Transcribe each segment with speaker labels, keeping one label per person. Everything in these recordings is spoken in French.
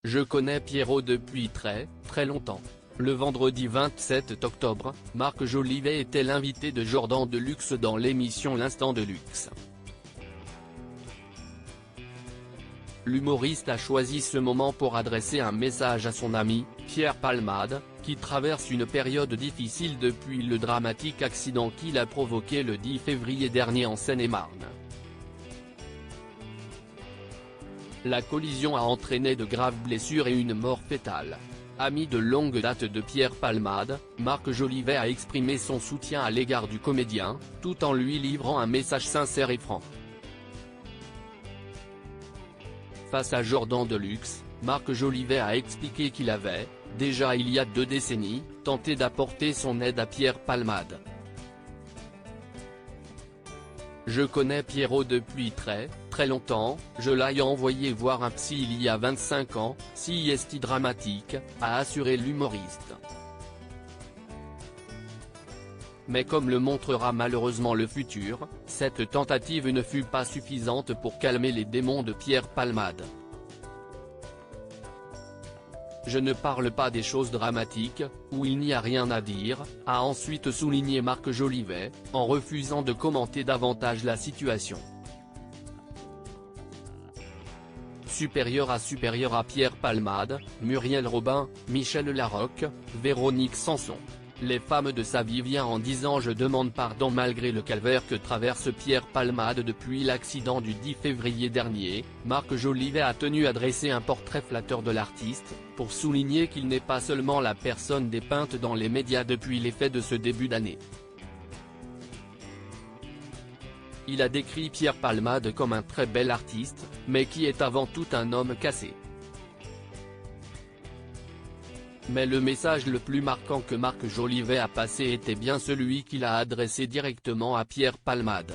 Speaker 1: Je connais Pierrot depuis très longtemps. Le vendredi 27 octobre, Marc Jolivet était l'invité de Jordan Deluxe dans l'émission L'Instant de Luxe. L'humoriste a choisi ce moment pour adresser un message à son ami, Pierre Palmade, qui traverse une période difficile depuis le dramatique accident qu'il a provoqué le 10 février dernier en Seine-et-Marne. La collision a entraîné de graves blessures et une mort fétale. Ami de longue date de Pierre Palmade, Marc Jolivet a exprimé son soutien à l'égard du comédien, tout en lui livrant un message sincère et franc. Face à Jordan Deluxe, Marc Jolivet a expliqué qu'il avait, déjà il y a 2 décennies, tenté d'apporter son aide à Pierre Palmade. Je connais Pierrot depuis très longtemps, je l'ai envoyé voir un psy il y a 25 ans, si est dramatique, a assuré l'humoriste. Mais comme le montrera malheureusement le futur, cette tentative ne fut pas suffisante pour calmer les démons de Pierre Palmade. Je ne parle pas des choses dramatiques, où il n'y a rien à dire, a ensuite souligné Marc Jolivet, en refusant de commenter davantage la situation. Supérieur à Pierre Palmade, Muriel Robin, Michel Larocque, Véronique Sanson. Les femmes de sa vie viennent en disant « Je demande pardon » malgré le calvaire que traverse Pierre Palmade depuis l'accident du 10 février dernier. Marc Jolivet a tenu à dresser un portrait flatteur de l'artiste, pour souligner qu'il n'est pas seulement la personne dépeinte dans les médias depuis les faits de ce début d'année. Il a décrit Pierre Palmade comme un très bel artiste, mais qui est avant tout un homme cassé. Mais le message le plus marquant que Marc Jolivet a passé était bien celui qu'il a adressé directement à Pierre Palmade.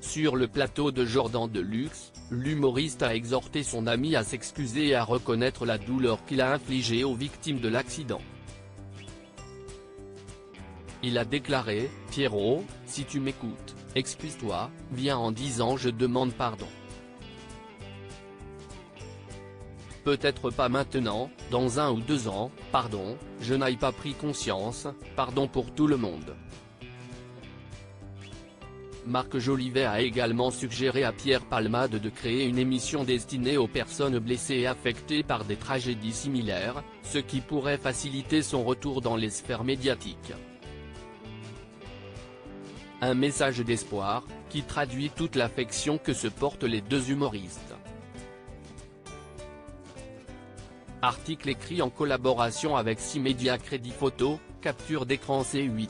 Speaker 1: Sur le plateau de Jordan Deluxe, l'humoriste a exhorté son ami à s'excuser et à reconnaître la douleur qu'il a infligée aux victimes de l'accident. Il a déclaré « Pierrot, si tu m'écoutes, excuse-toi, viens en disant je demande pardon. Peut-être pas maintenant, dans 1 ou 2 ans, pardon, je n'ai pas pris conscience, pardon pour tout le monde. » Marc Jolivet a également suggéré à Pierre Palmade de créer une émission destinée aux personnes blessées et affectées par des tragédies similaires, ce qui pourrait faciliter son retour dans les sphères médiatiques. Un message d'espoir, qui traduit toute l'affection que se portent les 2 humoristes. Article écrit en collaboration avec 6 médias. Crédit photo, capture d'écran C8.